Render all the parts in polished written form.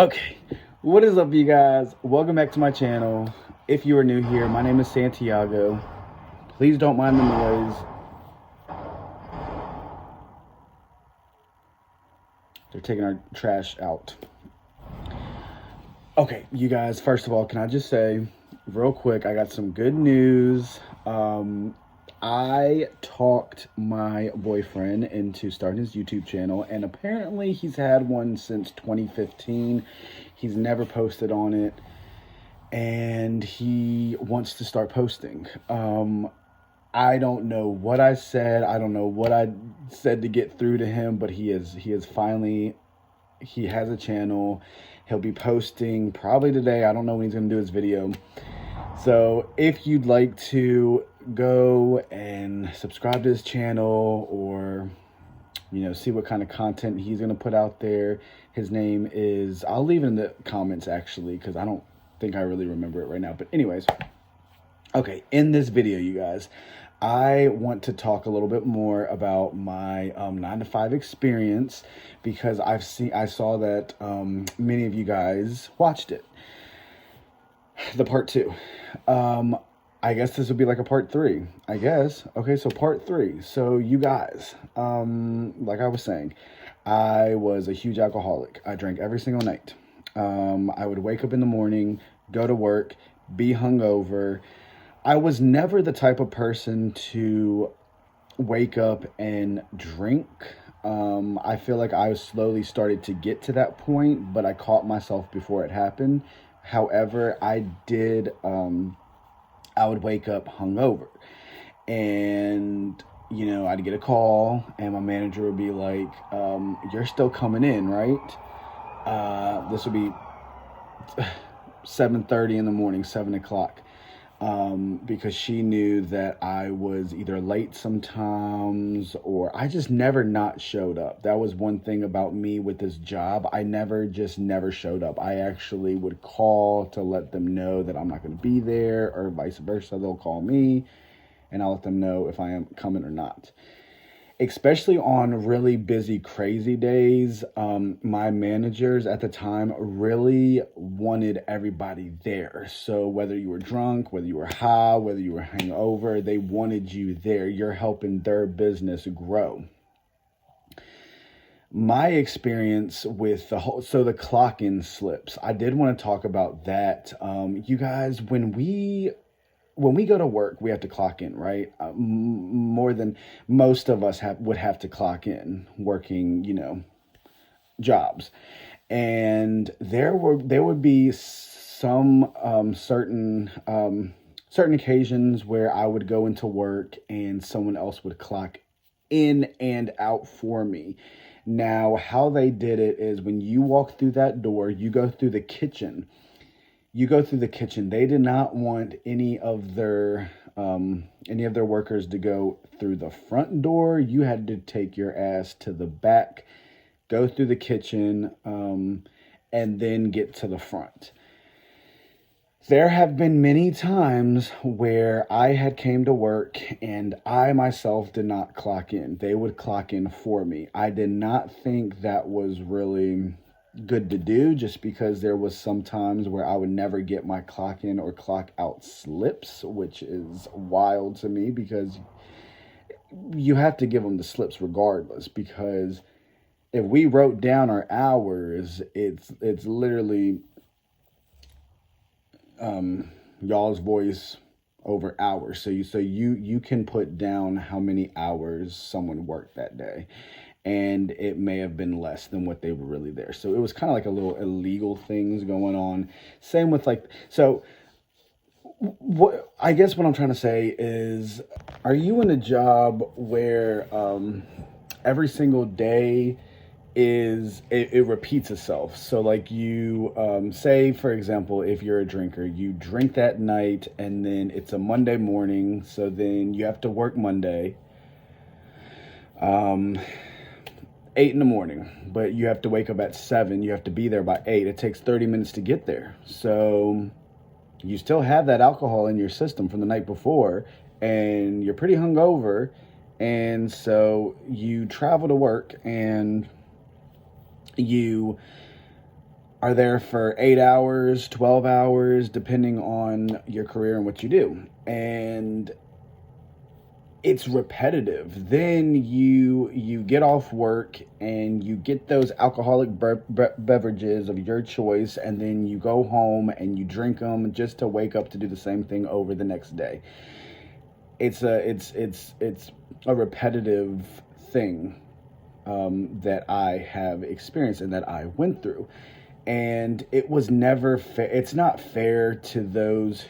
Okay, what is up, you guys? Welcome back to my channel. If you are new here, my name is Santiago. Please don't mind the noise. They're taking our trash out. Okay, you guys, first of all, can I just say real quick, I got some good news. I talked my boyfriend into starting his YouTube channel, and apparently he's had one since 2015. He's never posted on it, and he wants to start posting. I don't know what I said. I don't know what I said to get through to him, but he has finally, he has a channel. He'll be posting probably today. I don't know when he's going to do his video. So if you'd like to go and subscribe to his channel, or see what kind of content he's going to put out there, his name is, I'll leave it in the comments actually, because I don't think I really remember it right now. But anyways, okay, in this video, you guys, I want to talk a little bit more about my 9-to-5 experience, because I saw that many of you guys watched it, the part 2. I guess this would be like a part 3, I guess. Okay, so part 3. So you guys, like I was saying, I was a huge alcoholic. I drank every single night. I would wake up in the morning, go to work, be hungover. I was never the type of person to wake up and drink. I feel like I slowly started to get to that point, but I caught myself before it happened. However, I would wake up hungover, and I'd get a call, and my manager would be like, "You're still coming in, right?" This would be 7:30 in the morning, 7 o'clock. Because she knew that I was either late sometimes, or I just never not showed up. That was one thing about me with this job. I never showed up. I actually would call to let them know that I'm not going to be there, or vice versa. They'll call me and I'll let them know if I am coming or not. Especially on really busy, crazy days, my managers at the time really wanted everybody there. So whether you were drunk, whether you were high, whether you were hangover, they wanted you there. You're helping their business grow. My experience with the clock-in slips, I did want to talk about that. You guys, when we go to work, we have to clock in, right? More than most of us would have to clock in working, jobs. And there would be some certain occasions where I would go into work and someone else would clock in and out for me. Now, how they did it is, when you walk through that door, you go through the kitchen. They did not want any of their workers to go through the front door. You had to take your ass to the back, go through the kitchen, and then get to the front. There have been many times where I had came to work and I myself did not clock in. They would clock in for me. I did not think that was really good to do, just because there was some times where I would never get my clock in or clock out slips, which is wild to me, because you have to give them the slips regardless. Because if we wrote down our hours, it's literally y'all's voice over hours. So you can put down how many hours someone worked that day, and it may have been less than what they were really there. So it was kind of like a little illegal things going on. Same with what I guess what I'm trying to say is, are you in a job where every single day it repeats itself? So like you say, for example, if you're a drinker, you drink that night, and then it's a Monday morning, so then you have to work Monday 8 in the morning, but you have to wake up at 7. You have to be there by 8. It takes 30 minutes to get there. So you still have that alcohol in your system from the night before, and you're pretty hungover. And so you travel to work, and you are there for 8 hours, 12 hours, depending on your career and what you do. And it's repetitive. Then you get off work and you get those alcoholic beverages of your choice, and then you go home and you drink them just to wake up to do the same thing over the next day. It's a repetitive thing that I have experienced and that I went through. And it was never fair. It's not fair to those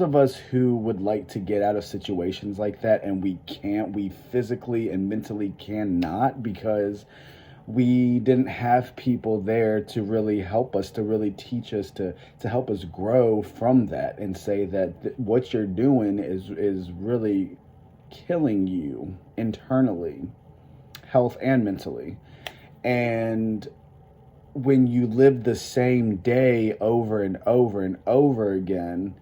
of us who would like to get out of situations like that, and we physically and mentally cannot, because we didn't have people there to really help us, to really teach us, to help us grow from that, and say that what you're doing is really killing you internally, health and mentally. And when you live the same day over and over and over again,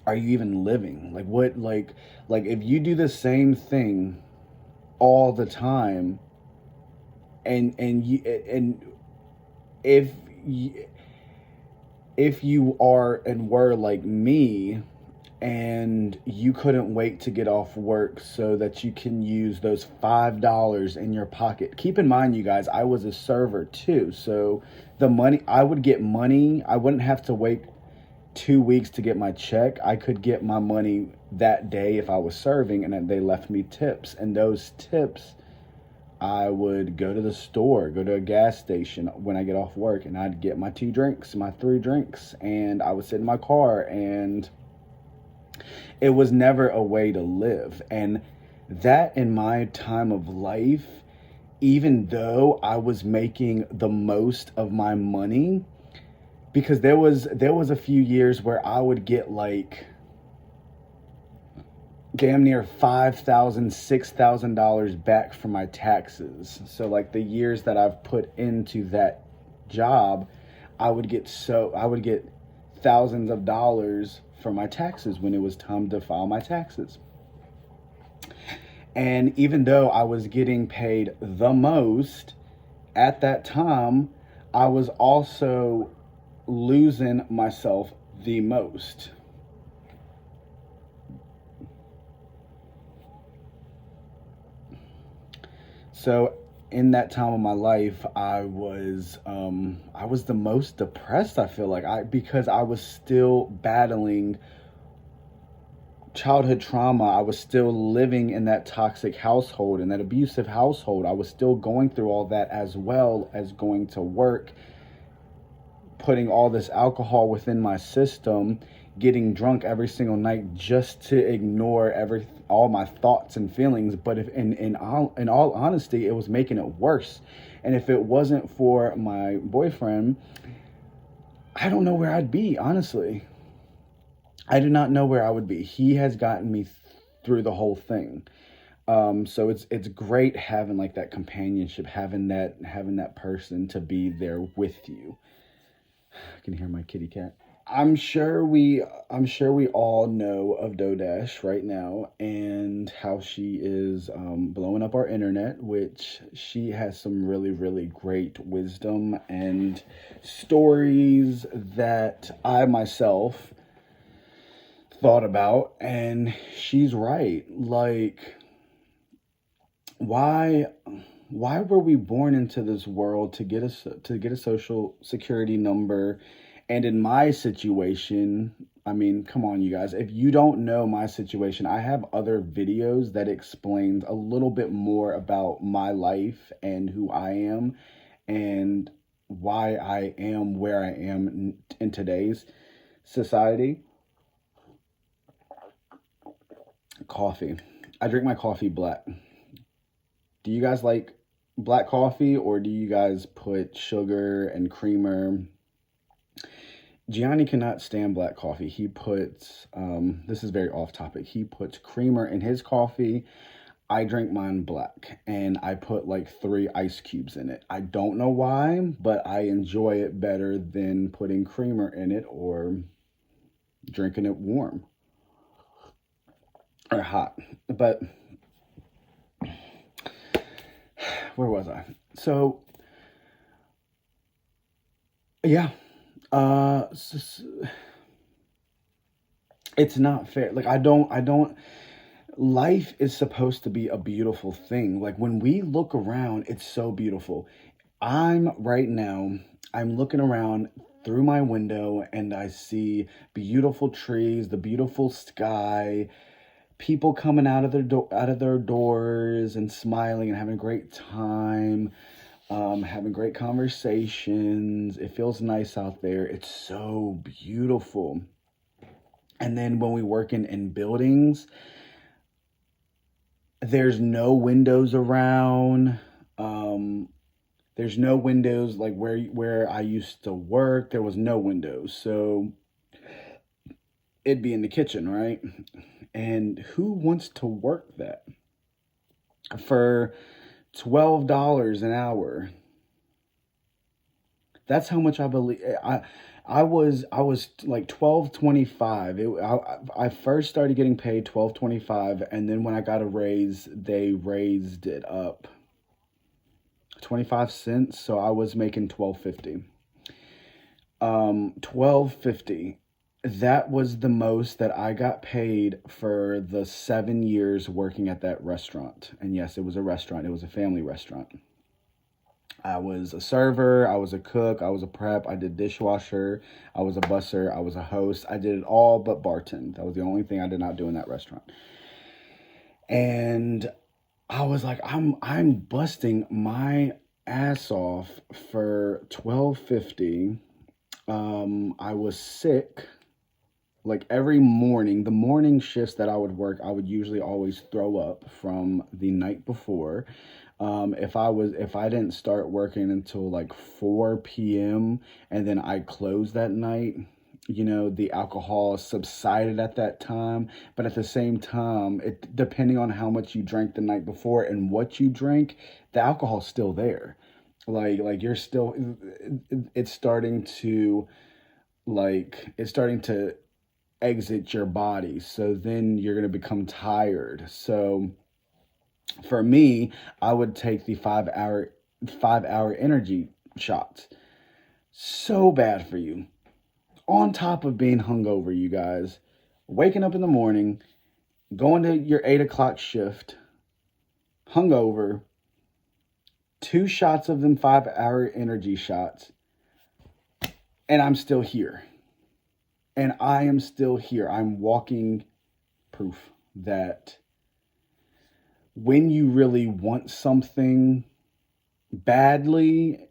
are you even living? Like, what, like if you do the same thing all the time, and if you, if you are and were like me, and you couldn't wait to get off work so that you can use those $5 in your pocket. Keep in mind, you guys, I was a server too. So the money, I would get money. I wouldn't have to wait 2 weeks to get my check. I could get my money that day if I was serving, and they left me tips. And those tips, I would go to the store, go to a gas station when I get off work, and I'd get my 2 drinks, my 3 drinks, and I would sit in my car, and it was never a way to live. And that, in my time of life, even though I was making the most of my money, because there was a few years where I would get like damn near $5,000, $6,000 back from my taxes. So like the years that I've put into that job, I would get thousands of dollars for my taxes when it was time to file my taxes. And even though I was getting paid the most at that time, I was also losing myself the most. So in that time of my life, I was the most depressed, I feel like, because I was still battling childhood trauma. I was still living in that toxic household, in that abusive household. I was still going through all that, as well as going to work, putting all this alcohol within my system, getting drunk every single night just to ignore all my thoughts and feelings. But if in all honesty, it was making it worse. And if it wasn't for my boyfriend, I don't know where I'd be, honestly. I do not know where I would be. He has gotten me through the whole thing. So it's great having like that companionship, having that person to be there with you. I can hear my kitty cat. I'm sure we all know of Dodash right now, and how she is blowing up our internet, which she has some really, really great wisdom and stories that I myself thought about. And she's right. Like, why were we born into this world to get a social security number? And in my situation, I mean, come on, you guys. If you don't know my situation, I have other videos that explains a little bit more about my life and who I am, and why I am where I am in today's society. Coffee. I drink my coffee black. Do you guys like black coffee, or do you guys put sugar and creamer? Gianni cannot stand black coffee. He puts, this is very off topic, he puts creamer in his coffee. I drink mine black, and I put like 3 ice cubes in it. I don't know why, but I enjoy it better than putting creamer in it or drinking it warm or hot. But where was I? So Yeah. It's not fair. Like, I don't, life is supposed to be a beautiful thing. Like, when we look around, it's so beautiful. Right now, I'm looking around through my window and I see beautiful trees, the beautiful sky, people coming out of their doors and smiling and having a great time, having great conversations. It feels nice out there. It's so beautiful. And then when we work in buildings, there's no windows around. Um, there's no windows like where I used to work. There was no windows, so it'd be in the kitchen, right? And who wants to work that for $12 an hour? That's how much I believe. I was like 12.25. I first started getting paid 12.25, and then when I got a raise, they raised it up 25 cents. So I was making 12.50. 12.50. That was the most that I got paid for the 7 years working at that restaurant. And yes, it was a restaurant. It was a family restaurant. I was a server, I was a cook, I was a prep, I did dishwasher, I was a busser, I was a host. I did it all but bartend. That was the only thing I did not do in that restaurant. And I was like, I'm busting my ass off for 12.50. I was sick. Like every morning, the morning shifts that I would work, I would usually always throw up from the night before. If I didn't start working until like 4 p.m. and then I closed that night, the alcohol subsided at that time. But at the same time, it depending on how much you drank the night before and what you drank, the alcohol's still there. Like you're still, it's starting to it's starting to exit your body. So then you're going to become tired. So for me, I would take the 5 hour energy shots. So bad for you. On top of being hungover, you guys, waking up in the morning, going to your 8 o'clock shift, hungover, 2 shots of them 5 hour energy shots, and I'm still here. And I am still here. I'm walking proof that when you really want something badly,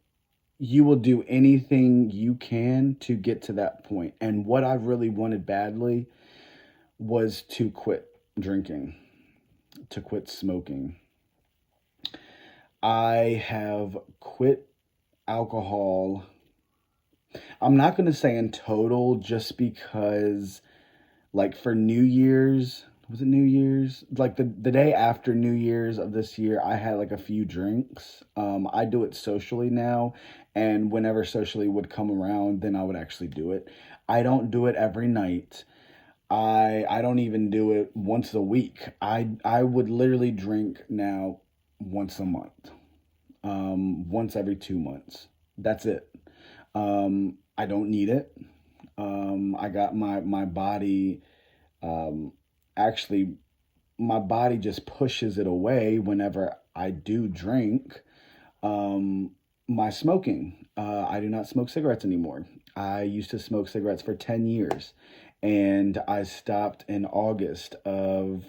you will do anything you can to get to that point. And what I really wanted badly was to quit drinking, to quit smoking. I have quit alcohol. I'm not going to say in total just because, like, for New Year's, was it New Year's? Like the day after New Year's of this year, I had like a few drinks. I do it socially now, and whenever socially would come around, then I would actually do it. I don't do it every night. I don't even do it once a week. I would literally drink now once a month, once every 2 months. That's it. I don't need it. I got my body. Actually, my body just pushes it away whenever I do drink. Um, my smoking. I do not smoke cigarettes anymore. I used to smoke cigarettes for 10 years, and I stopped in August of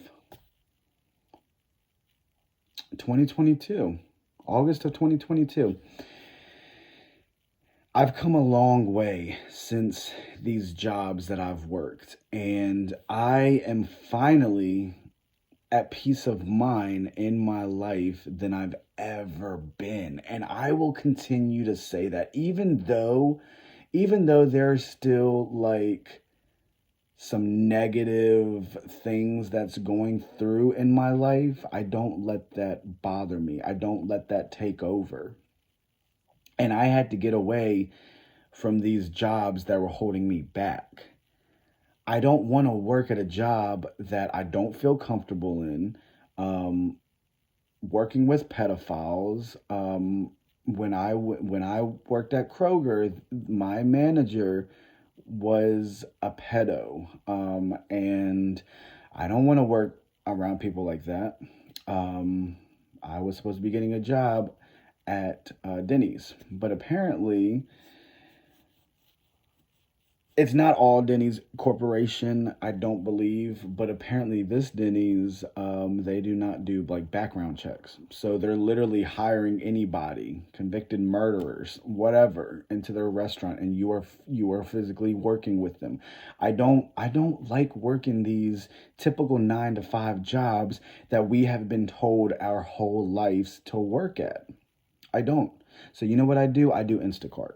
2022. August of 2022. I've come a long way since these jobs that I've worked, and I am finally at peace of mind in my life than I've ever been. And I will continue to say that even though there's still like some negative things that's going through in my life, I don't let that bother me. I don't let that take over. And I had to get away from these jobs that were holding me back. I don't want to work at a job that I don't feel comfortable in. Um, Working with pedophiles, when I worked at Kroger, my manager was a pedo, and I don't want to work around people like that. Um, I was supposed to be getting a job at Denny's, but apparently it's not all Denny's Corporation, I don't believe, but apparently this Denny's, they do not do like background checks. So they're literally hiring anybody, convicted murderers, whatever, into their restaurant, and you are physically working with them. I don't like working these typical 9 to 5 jobs that we have been told our whole lives to work at. I don't. So you know what I do? I do Instacart.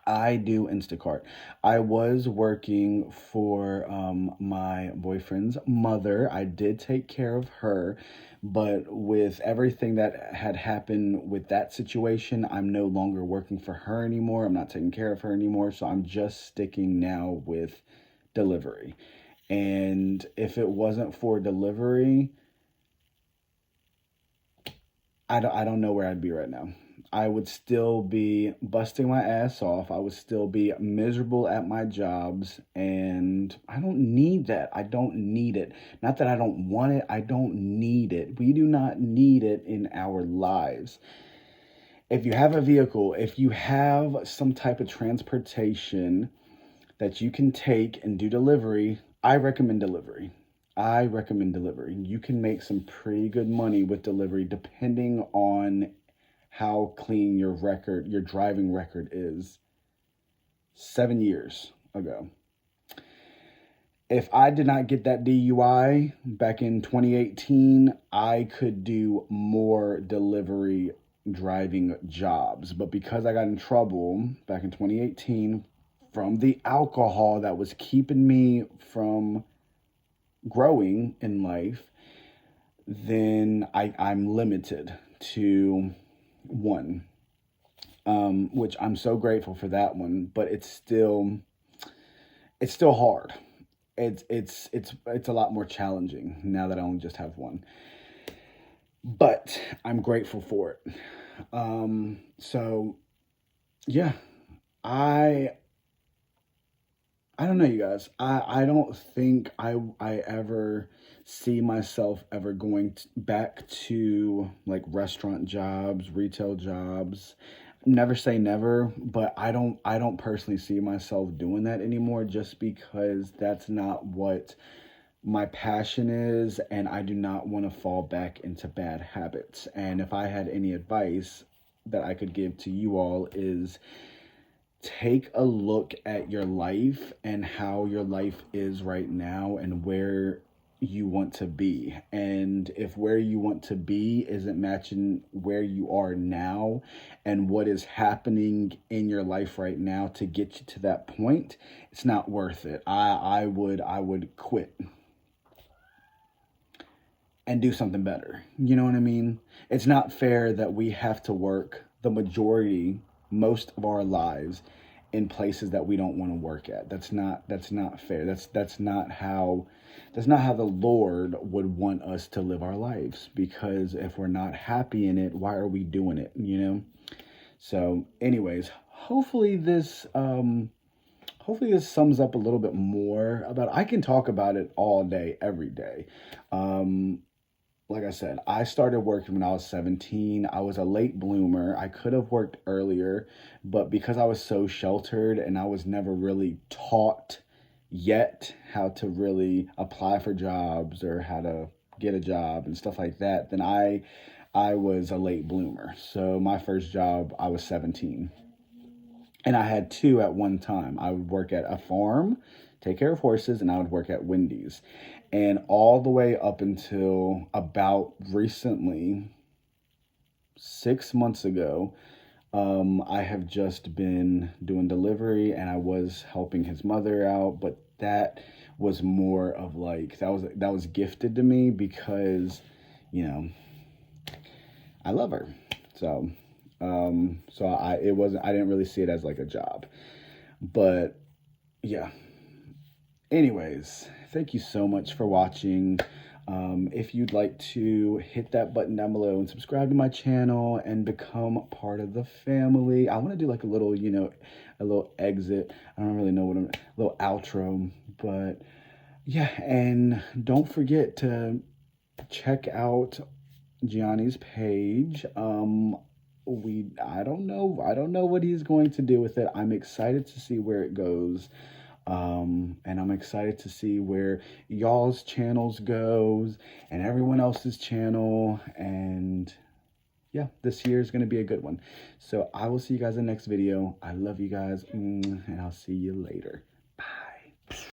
I do Instacart. I was working for my boyfriend's mother. I did take care of her, but with everything that had happened with that situation, I'm no longer working for her anymore. I'm not taking care of her anymore. So I'm just sticking now with delivery. And if it wasn't for delivery, I don't know where I'd be right now. I would still be busting my ass off. I would still be miserable at my jobs. And I don't need that. I don't need it. Not that I don't want it. I don't need it. We do not need it in our lives. If you have a vehicle, if you have some type of transportation that you can take and do delivery, I recommend delivery. I recommend delivery. You can make some pretty good money with delivery depending on how clean your driving record is. 7 years ago. If I did not get that DUI back in 2018, I could do more delivery driving jobs. But because I got in trouble back in 2018 from the alcohol that was keeping me from growing in life, then I'm limited to one, which I'm so grateful for that one, but it's still hard. It's a lot more challenging now that I only just have one, but I'm grateful for it. So yeah, I don't know, you guys. I don't think I ever see myself ever going back to like restaurant jobs, retail jobs. Never say never, but I don't personally see myself doing that anymore just because that's not what my passion is, and I do not want to fall back into bad habits. And if I had any advice that I could give to you all is take a look at your life and how your life is right now and where you want to be. And if where you want to be isn't matching where you are now and what is happening in your life right now to get you to that point, it's not worth it. I would quit and do something better. You know what I mean? It's not fair that we have to work most of our lives in places that we don't want to work at. That's not fair. That's not how the Lord would want us to live our lives, because if we're not happy in it, why are we doing it, you know? So anyways, hopefully this sums up a little bit more about, I can talk about it all day, every day. Like I said, I started working when I was 17. I was a late bloomer. I could have worked earlier, but because I was so sheltered and I was never really taught yet how to really apply for jobs or how to get a job and stuff like that, then I was a late bloomer. So my first job, I was 17. And I had two at one time. I would work at a farm, take care of horses, and I would work at Wendy's. And all the way up until about recently, 6 months ago, I have just been doing delivery, and I was helping his mother out, but that was more of like, that was gifted to me because, you know, I love her. So I didn't really see it as like a job, but yeah. Anyways, thank you so much for watching. If you'd like to hit that button down below and subscribe to my channel and become part of the family. I want to do like a little, you know, a little exit. I don't really know what a little outro, but yeah. And don't forget to check out Gianni's page. I don't know what he's going to do with it. I'm excited to see where it goes. And I'm excited to see where y'all's channels goes and everyone else's channel. And yeah, this year is going to be a good one. So I will see you guys in the next video. I love you guys, and I'll see you later.